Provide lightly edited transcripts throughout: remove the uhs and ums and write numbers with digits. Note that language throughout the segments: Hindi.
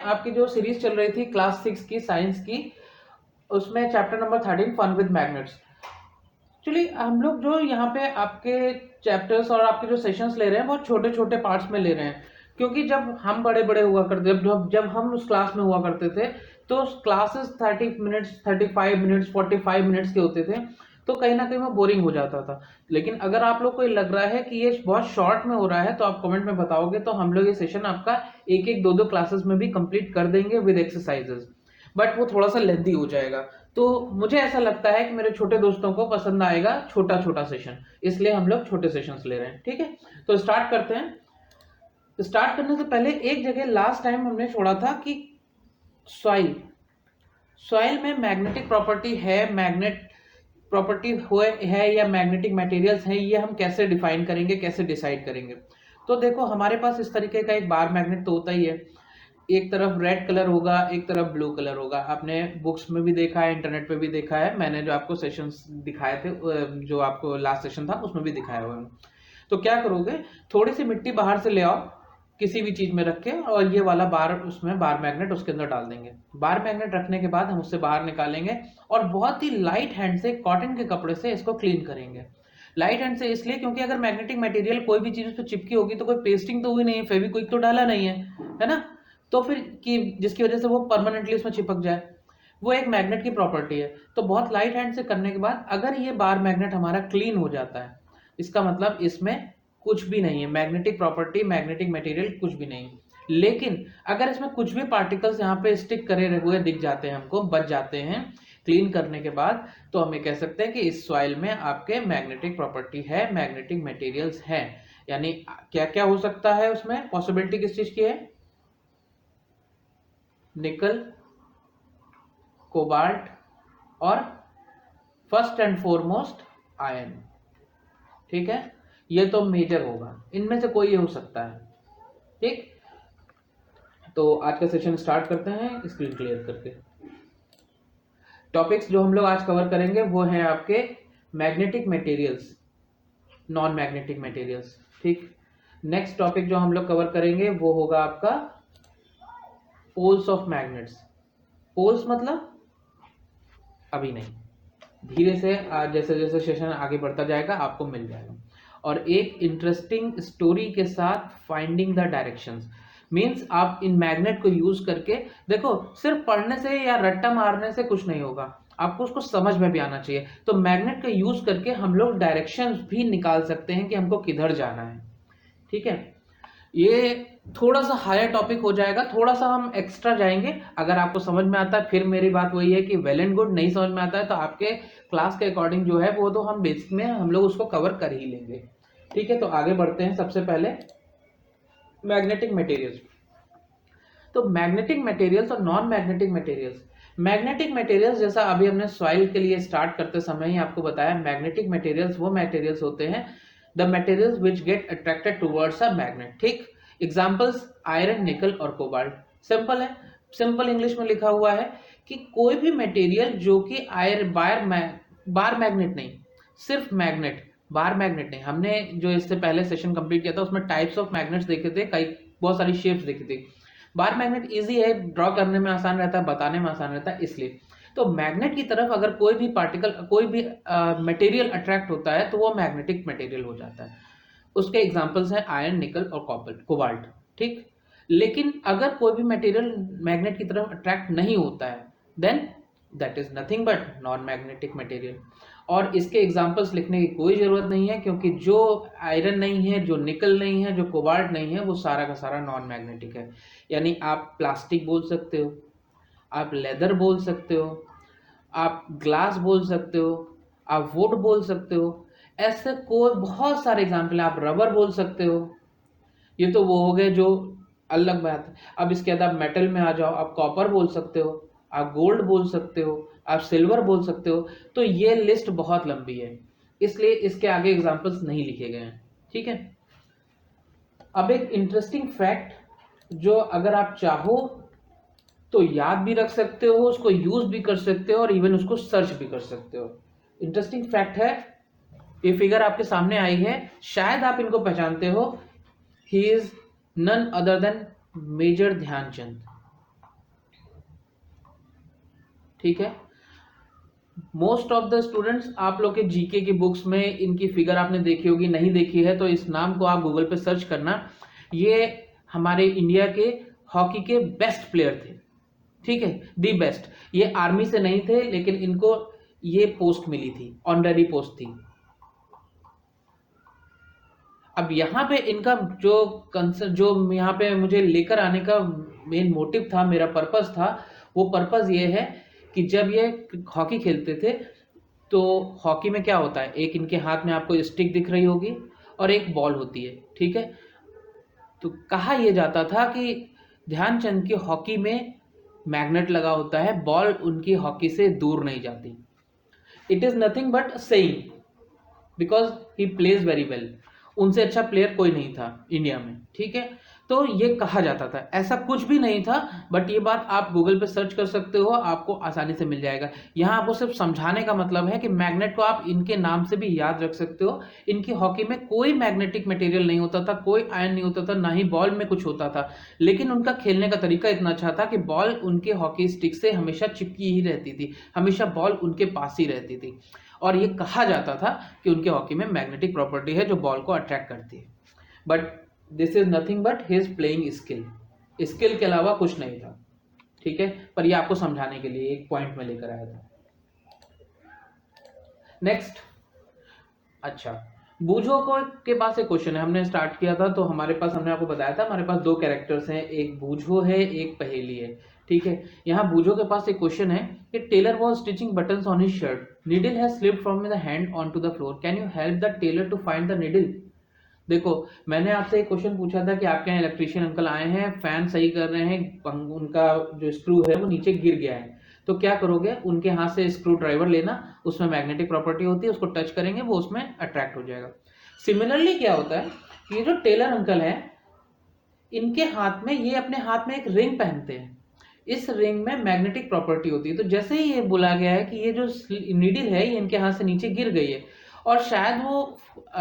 आपकी जो सीरीज चल रही थी क्लास 6 की साइंस की, उसमें chapter number 13 fun with magnets. Actually हम लोग जो यहाँ पे आपके चैप्टर्स और आपके जो सेशंस ले रहे हैं बहुत छोटे छोटे पार्ट्स में ले रहे हैं, क्योंकि जब हम बड़े बड़े हुआ करते जब हम उस क्लास में हुआ करते थे तो क्लासेस 30 मिनट्स 35 मिनट्स 45 मिनट्स के होते थे, तो कहीं ना कहीं वो बोरिंग हो जाता था। लेकिन अगर आप लोग को लग रहा है कि ये बहुत शॉर्ट में हो रहा है तो आप कमेंट में बताओगे, तो हम लोग ये सेशन आपका एक एक दो दो क्लासेस में भी कंप्लीट कर देंगे विद एक्सरसाइजेस, बट वो थोड़ा सा लेंथी हो जाएगा। तो मुझे ऐसा लगता है कि मेरे छोटे दोस्तों को पसंद आएगा छोटा छोटा सेशन, इसलिए हम लोग छोटे सेशंस ले रहे हैं। ठीक है, तो स्टार्ट करते हैं। स्टार्ट करने से पहले एक जगह लास्ट टाइम हमने छोड़ा था कि सॉइल सॉइल में मैग्नेटिक प्रॉपर्टी है, मैग्नेट प्रॉपर्टी है या मैग्नेटिक मटेरियल्स है, ये हम कैसे डिफाइन करेंगे, कैसे डिसाइड करेंगे। तो देखो हमारे पास इस तरीके का एक बार मैग्नेट तो होता ही है, एक तरफ रेड कलर होगा, एक तरफ ब्लू कलर होगा। आपने बुक्स में भी देखा है, इंटरनेट पे भी देखा है, मैंने जो आपको सेशंस दिखाए थे, जो आपको लास्ट सेशन था उसमें भी दिखाया हुआ है। तो क्या करोगे, थोड़ी सी मिट्टी बाहर से ले आओ किसी भी चीज में रख के, और ये वाला बार उसमें बार मैग्नेट उसके अंदर डाल देंगे। बार मैग्नेट रखने के बाद हम उससे बाहर निकालेंगे और बहुत ही लाइट हैंड से कॉटन के कपड़े से इसको क्लीन करेंगे। लाइट हैंड से इसलिए क्योंकि अगर मैग्नेटिक मटेरियल कोई भी चीज उस पर चिपकी होगी तो कोई पेस्टिंग तो हुई नहीं है, फेविक्विक तो डाला नहीं है ना, तो फिर कि जिसकी वजह से वो परमानेंटली उसमें चिपक जाए, वो एक मैग्नेट की प्रॉपर्टी है। तो बहुत लाइट हैंड से करने के बाद अगर ये बार मैग्नेट हमारा क्लीन हो जाता है, इसका मतलब इसमें कुछ भी नहीं है, मैग्नेटिक प्रॉपर्टी मैग्नेटिक मटेरियल कुछ भी नहीं। लेकिन अगर इसमें कुछ भी पार्टिकल्स यहाँ पे स्टिक करे हुए दिख जाते हैं, हमको बच जाते हैं क्लीन करने के बाद, तो हम ये कह सकते हैं कि इस सॉइल में आपके मैग्नेटिक प्रॉपर्टी है, मैग्नेटिक मटेरियल्स है। यानी क्या क्या हो सकता है उसमें, पॉसिबिलिटी किस चीज की है, निकल, कोबाल्ट और फर्स्ट एंड फॉरमोस्ट आयरन। ठीक है, ये तो मेजर होगा, इनमें से कोई हो सकता है। ठीक, तो आज का सेशन स्टार्ट करते हैं स्क्रीन क्लियर करके। टॉपिक्स जो हम लोग आज कवर करेंगे वो हैं आपके magnetic materials, non magnetic materials. ठीक, नेक्स्ट टॉपिक जो हम लोग कवर करेंगे वो होगा आपका पोल्स ऑफ मैग्नेट्स। पोल्स मतलब अभी नहीं, धीरे से जैसे जैसे सेशन आगे बढ़ता जाएगा आपको मिल जाएगा। और एक इंटरेस्टिंग स्टोरी के साथ फाइंडिंग द डायरेक्शंस, मींस आप इन मैग्नेट को यूज करके देखो, सिर्फ पढ़ने से या रट्टा मारने से कुछ नहीं होगा, आपको उसको समझ में भी आना चाहिए। तो मैग्नेट का यूज करके हम लोग डायरेक्शंस भी निकाल सकते हैं कि हमको किधर जाना है। ठीक है, ये थोड़ा सा हायर टॉपिक हो जाएगा, थोड़ा सा हम एक्स्ट्रा जाएंगे। अगर आपको समझ में आता है, फिर मेरी बात वही है कि वेल एंड गुड, नहीं समझ में आता है तो आपके क्लास के अकॉर्डिंग जो है वो तो हम बेसिक में हम लोग उसको कवर कर ही लेंगे। ठीक है, तो आगे बढ़ते हैं। सबसे पहले मैग्नेटिक मटेरियल्स। तो मैग्नेटिक मटेरियल्स और non magnetic materials. Magnetic materials जैसा अभी हमने सॉइल के लिए स्टार्ट करते समय ही आपको बताया, मैग्नेटिक मटेरियल्स वो मटेरियल्स होते हैं the materials which get attracted towards a magnet. ठीक, एग्जांपल्स आयरन, निकल और कोबाल्ट। सिंपल है, सिंपल इंग्लिश में लिखा हुआ है कि कोई भी मटेरियल जो कि बार मैग्नेट नहीं, सिर्फ मैग्नेट, बार मैग्नेट नहीं। हमने जो इससे पहले सेशन कंप्लीट किया था उसमें टाइप्स ऑफ मैग्नेट्स देखे थे, कई बहुत सारी शेप्स देखी थी। बार मैग्नेट इजी है, ड्रॉ करने में आसान रहता है, बताने में आसान रहता है, इसलिए। तो मैग्नेट की तरफ अगर कोई भी पार्टिकल, कोई भी मटेरियल अट्रैक्ट होता है तो वो मैग्नेटिक मटेरियल हो जाता है। उसके एग्जांपल्स हैं आयरन, निकल और कोबाल्ट। ठीक, लेकिन अगर कोई भी मटेरियल मैग्नेट की तरफ अट्रैक्ट नहीं होता है, then that is nothing but non magnetic material. और इसके एग्जांपल्स लिखने की कोई जरूरत नहीं है, क्योंकि जो आयरन नहीं है, जो निकल नहीं है, जो कोबाल्ट नहीं है, वो सारा का सारा नॉन मैग्नेटिक है। यानी आप प्लास्टिक बोल सकते हो, आप लेदर बोल सकते हो, आप ग्लास बोल सकते हो, आप वुड बोल सकते हो, ऐसे कोई बहुत सारे एग्जाम्पल है। आप रबर बोल सकते हो। ये तो वो हो गए जो अलग बात है। अब इसके बाद आप मेटल में आ जाओ, आप कॉपर बोल सकते हो, आप गोल्ड बोल सकते हो, आप सिल्वर बोल सकते हो। तो ये लिस्ट बहुत लंबी है, इसलिए इसके आगे एग्जाम्पल्स नहीं लिखे गए हैं। ठीक है, अब एक इंटरेस्टिंग फैक्ट जो अगर आप चाहो तो याद भी रख सकते हो, उसको यूज भी कर सकते हो और इवन उसको सर्च भी कर सकते हो। इंटरेस्टिंग फैक्ट है, ये फिगर आपके सामने आई है, शायद आप इनको पहचानते हो। He is none other than major Dhyan Chand. ठीक है। मोस्ट ऑफ द स्टूडेंट्स, आप लोग के जीके की बुक्स में इनकी फिगर आपने देखी होगी, नहीं देखी है तो इस नाम को आप गूगल पे सर्च करना। ये हमारे इंडिया के हॉकी के बेस्ट प्लेयर थे, ठीक है, दी बेस्ट। ये आर्मी से नहीं थे, लेकिन इनको ये पोस्ट मिली थी, ऑनररी पोस्ट थी। अब यहाँ पे इनका जो यहाँ पे मुझे लेकर आने का मेन मोटिव था, मेरा पर्पस था, वो पर्पस ये है कि जब ये हॉकी खेलते थे तो हॉकी में क्या होता है, एक इनके हाथ में आपको स्टिक दिख रही होगी और एक बॉल होती है, ठीक है। तो कहा यह जाता था कि ध्यानचंद की हॉकी में मैग्नेट लगा होता है, बॉल उनकी हॉकी से दूर नहीं जाती। It is nothing but saying, because he plays very well. उनसे अच्छा प्लेयर कोई नहीं था इंडिया में, ठीक है। तो ये कहा जाता था, ऐसा कुछ भी नहीं था, बट ये बात आप गूगल पे सर्च कर सकते हो, आपको आसानी से मिल जाएगा। यहाँ आपको सिर्फ समझाने का मतलब है कि मैग्नेट को आप इनके नाम से भी याद रख सकते हो। इनकी हॉकी में कोई मैग्नेटिक मटेरियल नहीं होता था, कोई आयन नहीं होता था, ना ही बॉल में कुछ होता था, लेकिन उनका खेलने का तरीका इतना अच्छा था कि बॉल उनके हॉकी स्टिक से हमेशा चिपकी ही रहती थी, हमेशा बॉल उनके पास ही रहती थी। और ये कहा जाता था कि उनके हॉकी में मैग्नेटिक प्रॉपर्टी है जो बॉल को अट्रैक्ट करती है। But this is nothing but his playing skill, skill के अलावा कुछ नहीं था, ठीक है। पर ये आपको समझाने के लिए एक पॉइंट में लेकर आया था। नेक्स्ट, अच्छा, बूझो को के पास एक क्वेश्चन है। हमने स्टार्ट किया था तो हमारे पास, हमने आपको बताया था हमारे पास दो कैरेक्टर्स हैं, एक बूझो है, एक पहेली है, ठीक है। यहाँ बूझो के पास एक क्वेश्चन है कि tailor was stitching buttons on his shirt, needle has slipped from the hand on to the floor, can you help the tailor to find the needle. देखो, मैंने आपसे एक क्वेश्चन पूछा था कि आपके यहाँ इलेक्ट्रीशियन अंकल आए हैं, फैन सही कर रहे हैं, उनका जो स्क्रू है वो नीचे गिर गया है, तो क्या करोगे, उनके हाथ से स्क्रू ड्राइवर लेना, उसमें मैग्नेटिक प्रॉपर्टी होती है, उसको टच करेंगे वो उसमें अट्रैक्ट हो जाएगा। सिमिलरली क्या होता है कि ये जो टेलर अंकल हैं, इनके हाथ में, ये अपने हाथ में एक रिंग पहनते हैं, इस रिंग में मैग्नेटिक प्रॉपर्टी होती है। तो जैसे ही ये बोला गया है कि ये जो नीडल है ये इनके हाथ से नीचे गिर गई है, और शायद वो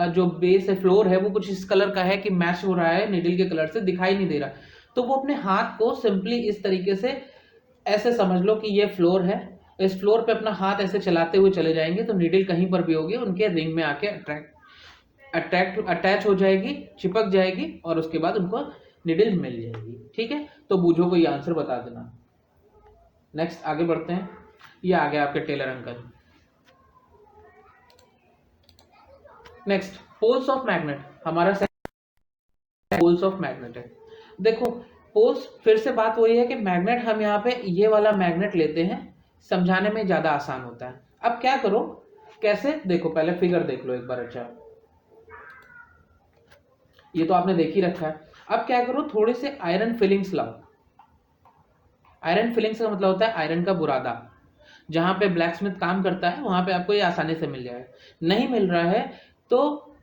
जो बेस है, फ्लोर है, वो कुछ इस कलर का है कि मैच हो रहा है नीडल के कलर से, दिखाई नहीं दे रहा, तो वो अपने हाथ को सिंपली इस तरीके से ऐसे समझ लो कि ये फ्लोर है, इस फ्लोर पे अपना हाथ ऐसे चलाते हुए चले जाएंगे तो नीडल कहीं पर भी होगी, उनके रिंग में आके अटैच हो जाएगी, चिपक जाएगी, और उसके बाद उनको नीडल मिल जाएगी, ठीक है। तो बूझो को ये आंसर बता देना। नेक्स्ट आगे बढ़ते हैं, ये आ गया आपके tailor uncle. Next, poles of magnet, हमारा पोल्स ऑफ मैग्नेट है। देखो, पोल्स, फिर से बात वही है कि मैग्नेट हम यहाँ पे ये वाला मैग्नेट लेते हैं, समझाने में ज्यादा आसान होता है। अब क्या करो, कैसे, देखो पहले फिगर देख लो एक बार। अच्छा, ये तो आपने देख ही रखा है। अब क्या करो, थोड़े से आयरन फिलिंग्स लाओ। आयरन फिलिंग्स का मतलब होता है आयरन का बुरादा, जहां पे ब्लैक स्मिथ काम करता है वहां पे आपको ये आसानी से मिल जाएगा। नहीं मिल रहा है तो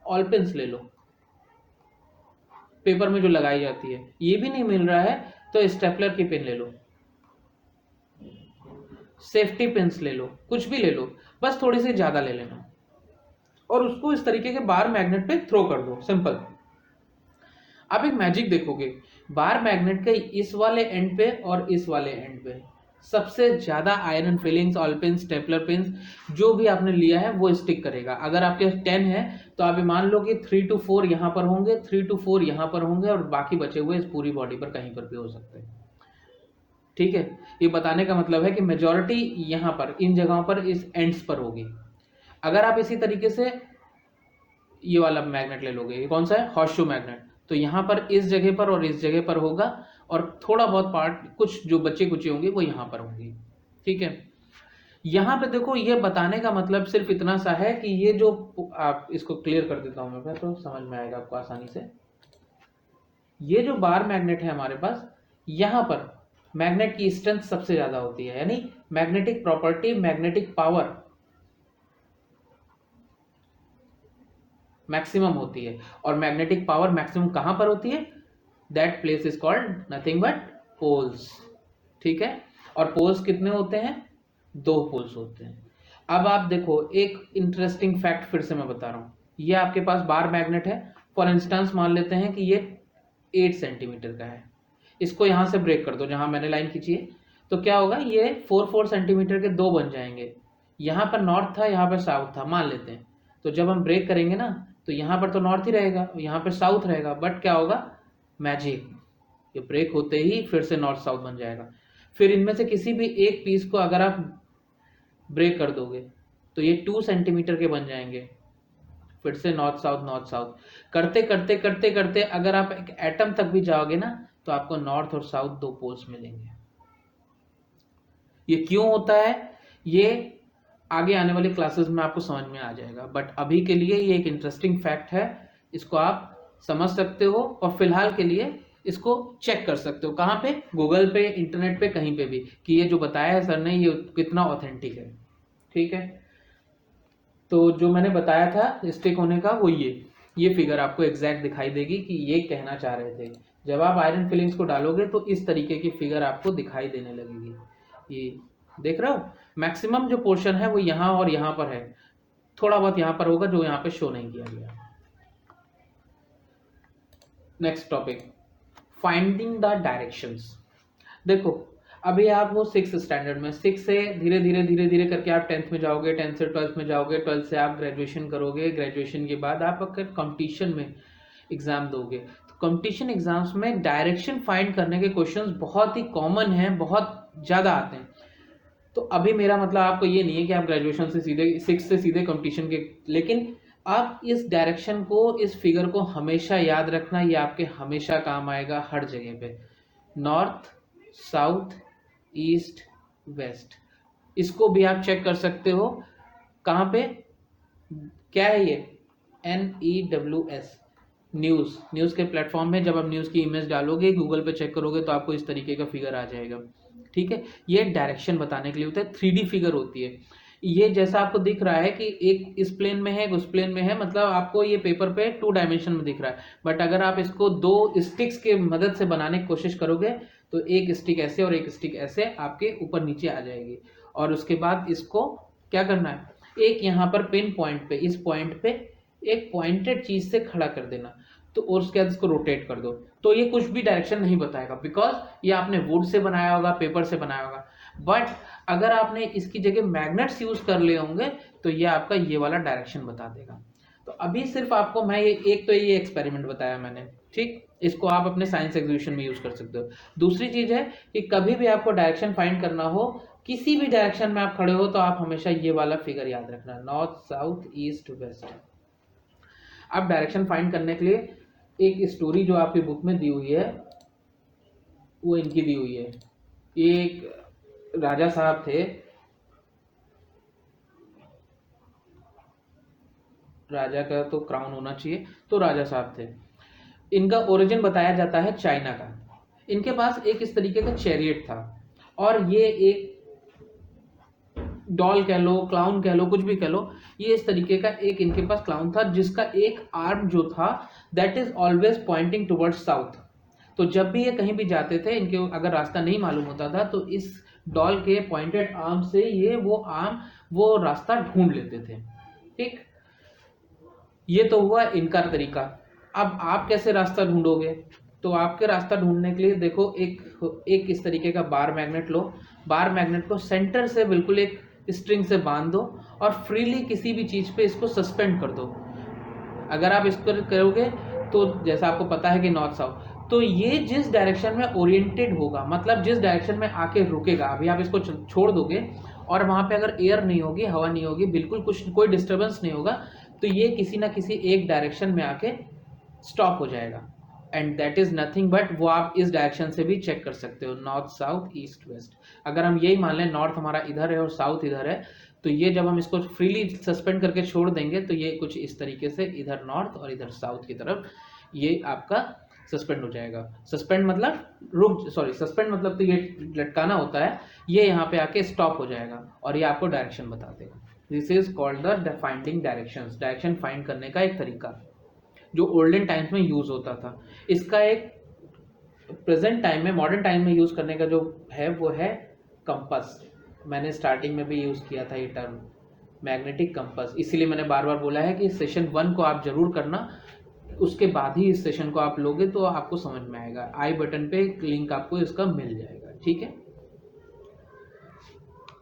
ऑल पेन्स ले लो, पेपर में जो लगाई जाती है। ये भी नहीं मिल रहा है तो स्टेपलर की पेन ले लो, सेफ्टी पिन्स ले लो, कुछ भी ले लो, बस थोड़ी सी ज्यादा ले लेना, और उसको इस तरीके के बार मैग्नेट पे थ्रो कर दो, सिंपल। आप एक मैजिक देखोगे, बार मैग्नेट के इस वाले एंड पे और इस वाले एंड पे सबसे ज्यादा iron filings, all pin, stapler pin जो भी आपने लिया है वो स्टिक करेगा। अगर आपके 10 है तो आप मान लो कि 3 to 4 यहाँ पर होंगे, 3 to 4 यहाँ पर होंगे, और बाकी बचे हुए इस पूरी बॉडी पर कहीं पर भी हो सकते हैं, ठीक है। ये बताने का मतलब है कि मेजॉरिटी यहाँ पर, इन जगहों पर, इस एंड्स पर होगी। अगर आप इसी तरीके से ये वाला मैग्नेट ले लोगे, ये कौन सा है, हॉर्सशू मैग्नेट, तो यहाँ पर इस जगह पर और इस जगह पर होगा, और थोड़ा बहुत पार्ट, कुछ जो बच्चे कुचे होंगे वो यहाँ पर होंगे, ठीक है। यहाँ पे देखो, ये बताने का मतलब सिर्फ इतना सा है कि ये जो, आप इसको क्लियर कर देता हूँ मैं तो समझ में आएगा आपको आसानी से। ये जो बार मैग्नेट है हमारे पास, यहाँ पर मैग्नेट की स्ट्रेंथ सबसे ज्यादा होती है, यानी magnetic property, magnetic power maximum होती है। और मैग्नेटिक पावर मैक्सिमम कहां पर होती है, that place is called nothing but poles, ठीक है। और पोल्स कितने होते हैं, 2 पोल्स होते हैं। अब आप देखो, एक इंटरेस्टिंग फैक्ट फिर से मैं बता रहा हूं। ये आपके पास बार मैग्नेट है, फॉर इंस्टेंस मान लेते हैं कि ये 8 सेंटीमीटर का है, इसको यहां से ब्रेक कर दो, जहां मैंने लाइन खींची है, तो क्या होगा, ये 4 सेंटीमीटर के दो बन जाएंगे। यहाँ पर नॉर्थ था, यहाँ पर साउथ था, मान लेते हैं। तो जब हम ब्रेक करेंगे ना, तो यहाँ पर तो नॉर्थ ही रहेगा, यहाँ पर साउथ रहेगा, बट क्या होगा, मैजिक, ये ब्रेक होते ही फिर से नॉर्थ साउथ बन जाएगा। फिर इनमें से किसी भी एक पीस को अगर आप ब्रेक कर दोगे तो ये 2 सेंटीमीटर के बन जाएंगे, फिर से नॉर्थ साउथ करते करते करते करते अगर आप एक एटम तक भी जाओगे ना, तो आपको नॉर्थ और साउथ दो पोल्स मिलेंगे। ये क्यों होता है, ये आगे आने वाली क्लासेस में आपको समझ में आ जाएगा, बट अभी के लिए ये एक इंटरेस्टिंग फैक्ट है, इसको आप समझ सकते हो और फिलहाल के लिए इसको चेक कर सकते हो। कहाँ पे, गूगल पे, इंटरनेट पे, कहीं पे भी, कि ये जो बताया है सर ने ये कितना ऑथेंटिक है। ठीक है, तो जो मैंने बताया था स्टिक होने का, वो ये फिगर आपको एग्जैक्ट दिखाई देगी कि ये कहना चाह रहे थे। जब आप आयरन फिलिंग्स को डालोगे तो इस तरीके की फिगर आपको दिखाई देने लगेगी। ये देख रहे हो, मैक्सिमम जो पोर्शन है वो यहाँ और यहाँ पर है, थोड़ा बहुत यहाँ पर होगा जो यहाँ पे शो नहीं किया गया। Next topic, finding the directions. देखो अभी आप वो 6 स्टैंडर्ड में, 6 से धीरे धीरे करके आप 10th में जाओगे, 10th से 12th में जाओगे, 12th से आप ग्रेजुएशन करोगे, ग्रेजुएशन के बाद आप अगर कंपटीशन में एग्जाम दोगे, तो कंपटीशन एग्जाम्स में डायरेक्शन फाइंड करने के क्वेश्चंस बहुत ही कॉमन हैं, बहुत ज़्यादा आते हैं। तो अभी मेरा मतलब आपको ये नहीं है कि आप ग्रेजुएशन से सीधे 6 से सीधे कंपटीशन के, लेकिन आप इस डायरेक्शन को, इस फिगर को हमेशा याद रखना, ये आपके हमेशा काम आएगा हर जगह पे। नॉर्थ साउथ ईस्ट वेस्ट, इसको भी आप चेक कर सकते हो। कहाँ पे, क्या है ये, NEWS, न्यूज़ के प्लेटफॉर्म में जब आप न्यूज़ की इमेज डालोगे, गूगल पे चेक करोगे तो आपको इस तरीके का फिगर आ जाएगा। ठीक है, ये डायरेक्शन बताने के लिए होता है, 3D फिगर होती है। ये जैसा आपको दिख रहा है कि एक इस प्लेन में है, एक उस प्लेन में है, मतलब आपको ये पेपर पे 2 डायमेंशन में दिख रहा है, बट अगर आप इसको 2 स्टिक्स के मदद से बनाने की कोशिश करोगे तो एक स्टिक ऐसे और एक स्टिक ऐसे आपके ऊपर नीचे आ जाएगी। और उसके बाद इसको क्या करना है, एक यहाँ पर पिन पॉइंट पे, इस पॉइंट पे एक पॉइंटेड चीज से खड़ा कर देना, तो और उसके बाद इसको रोटेट कर दो, तो ये कुछ भी डायरेक्शन नहीं बताएगा, बिकॉज ये आपने वुड से बनाया होगा, पेपर से बनाया होगा। बट अगर आपने इसकी जगह मैग्नेट्स यूज कर लिए होंगे तो ये आपका ये वाला डायरेक्शन बता देगा। तो अभी सिर्फ आपको मैं ये एक तो ये एक्सपेरिमेंट बताया मैंने, ठीक, इसको आप अपने साइंस एग्जीबिशन में यूज कर सकते हो। दूसरी चीज है कि कभी भी आपको डायरेक्शन फाइंड करना हो, किसी भी डायरेक्शन में आप खड़े हो, तो आप हमेशा ये वाला फिगर याद रखना, नॉर्थ साउथ ईस्ट वेस्ट। अब डायरेक्शन फाइंड करने के लिए एक स्टोरी जो आपकी बुक में दी हुई है, वो इनकी दी हुई है। एक राजा साहब थे, राजा का तो क्राउन होना चाहिए, तो राजा साहब थे। इनका ओरिजिन बताया जाता है चाइना का। इनके पास एक इस तरीके का चैरियट था, और ये एक डॉल कह लो, क्लाउन कह लो, कुछ भी कह लो, ये इस तरीके का एक इनके पास क्लाउन था जिसका एक आर्म जो था that is always pointing towards south. तो जब भी ये कहीं भी जाते थे, इनके अगर रास्ता नहीं मालूम होता था, तो इस डॉल के पॉइंटेड आर्म से ये वो रास्ता ढूंढ लेते थे। ठीक, ये तो हुआ इनका तरीका। अब आप कैसे रास्ता ढूंढोगे, तो आपके रास्ता ढूंढने के लिए देखो, एक इस तरीके का बार मैग्नेट लो, बार मैग्नेट को सेंटर से बिल्कुल एक स्ट्रिंग से बांध दो और फ्रीली किसी भी चीज पे इसको सस्पेंड कर दो। अगर आप इसको करोगे तो जैसा आपको पता है कि नॉर्थ साउथ, तो ये जिस डायरेक्शन में ओरिएंटेड होगा, मतलब जिस डायरेक्शन में आके रुकेगा, अभी आप इसको छोड़ दोगे और वहां पे अगर एयर नहीं होगी, हवा नहीं होगी, बिल्कुल कोई डिस्टर्बेंस नहीं होगा, तो ये किसी ना किसी एक डायरेक्शन में आके स्टॉप हो जाएगा। And that is nothing but, वो आप इस डायरेक्शन से भी चेक कर सकते हो, नॉर्थ साउथ ईस्ट वेस्ट। अगर हम यही मान लें नॉर्थ हमारा इधर है और साउथ इधर है, तो ये जब हम इसको फ्रीली सस्पेंड करके छोड़ देंगे तो ये कुछ इस तरीके से इधर नॉर्थ और इधर साउथ की तरफ ये आपका सस्पेंड हो जाएगा। सस्पेंड मतलब सस्पेंड मतलब तो ये लटकाना होता है, ये यहाँ पे आके स्टॉप हो जाएगा और ये आपको डायरेक्शन बता देगा। This is called the finding directions, direction find करने का एक तरीका जो ओल्डन टाइम्स में यूज होता था। इसका एक प्रेजेंट टाइम में, मॉडर्न टाइम में यूज करने का जो है वो है कंपास। मैंने स्टार्टिंग में भी यूज किया था ये टर्म, मैग्नेटिक कंपास, इसीलिए मैंने बार बार बोला है कि सेशन 1 को आप जरूर करना, उसके बाद ही इस सेशन को आप लोगे तो आपको समझ में आएगा। आई बटन पे लिंक आपको इसका मिल जाएगा, ठीक है।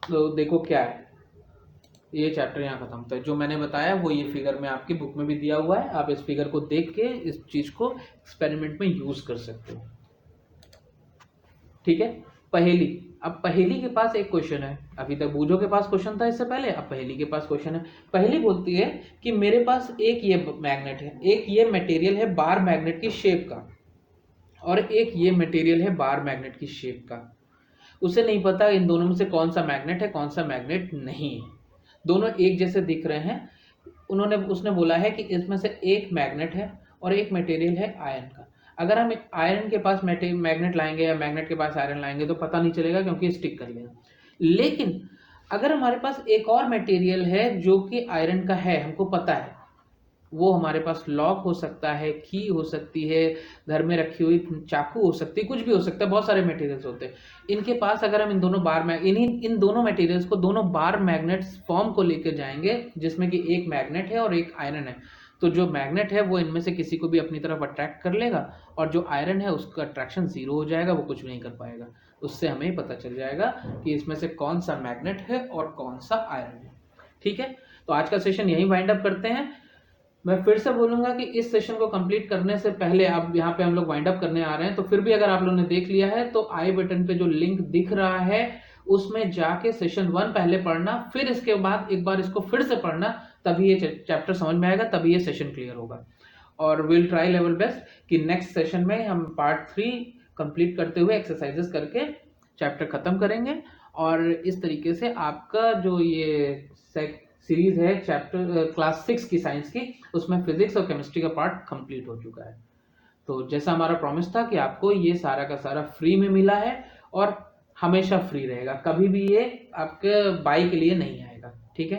तो देखो क्या है, ये चैप्टर यहाँ खत्म होता है। जो मैंने बताया वो ये फिगर में आपकी बुक में भी दिया हुआ है, आप इस फिगर को देख के इस चीज को एक्सपेरिमेंट में यूज कर सकते हो। ठीक है। पहेली, अब पहेली के पास एक क्वेश्चन है, अभी तक बूझो के पास क्वेश्चन था इससे पहले, अब पहेली के पास क्वेश्चन है। पहेली बोलती है कि मेरे पास एक ये मैग्नेट है, एक ये मटेरियल है बार मैग्नेट की शेप का, और एक ये मटेरियल है बार मैग्नेट की शेप का। उसे नहीं पता इन दोनों में से कौन सा मैग्नेट है कौन सा मैग्नेट नहीं है, दोनों एक जैसे दिख रहे हैं। उसने बोला है कि इसमें से एक मैग्नेट है और एक मटेरियल है आयरन का। अगर हम आयरन के पास मैग्नेट लाएंगे या मैग्नेट के पास आयरन लाएंगे तो पता नहीं चलेगा क्योंकि स्टिक कर लेगा। लेकिन अगर हमारे पास एक और मटेरियल है जो कि आयरन का है, हमको पता है, वो हमारे पास लॉक हो सकता है, की हो सकती है, घर में रखी हुई चाकू हो सकती है, कुछ भी हो सकता है, बहुत सारे मटेरियल्स होते हैं। इनके पास अगर हम इन दोनों बार इन दोनों मटेरियल्स को दोनों बार मैग्नेट्स फॉर्म को लेकर जाएंगे जिसमें कि एक मैग्नेट है और एक आयरन है, तो जो मैग्नेट है वो इनमें से किसी को भी अपनी तरफ अट्रैक्ट कर लेगा और जो आयरन है उसका अट्रैक्शन जीरो हो जाएगा, वो कुछ भी नहीं कर पाएगा। उससे हमें पता चल जाएगा कि इसमें से कौन सा मैग्नेट है और कौन सा आयरन है। ठीक है, तो आज का सेशन यहीं वाइंड अप करते हैं। मैं फिर से बोलूंगा कि इस सेशन को कंप्लीट करने से पहले, अब यहाँ पे हम लोग वाइंड अप करने आ रहे हैं, तो फिर भी अगर आप लोगों ने देख लिया है तो आई बटन पे जो लिंक दिख रहा है उसमें जाके सेशन 1 पहले पढ़ना, फिर इसके बाद एक बार इसको फिर से पढ़ना, तभी ये चैप्टर समझ में आएगा, तभी ये सेशन क्लियर होगा। और विल ट्राई लेवल बेस्ट कि नेक्स्ट सेशन में हम पार्ट 3 कंप्लीट करते हुए एक्सरसाइजेस करके चैप्टर खत्म करेंगे। और इस तरीके से आपका जो ये सीरीज है चैप्टर क्लास 6 की साइंस की, उसमें फिजिक्स और केमिस्ट्री का पार्ट कंप्लीट हो चुका है। तो जैसा हमारा प्रॉमिस था कि आपको ये सारा का सारा फ्री में मिला है और हमेशा फ्री रहेगा, कभी भी ये आपके बाई के लिए नहीं आएगा। ठीक है।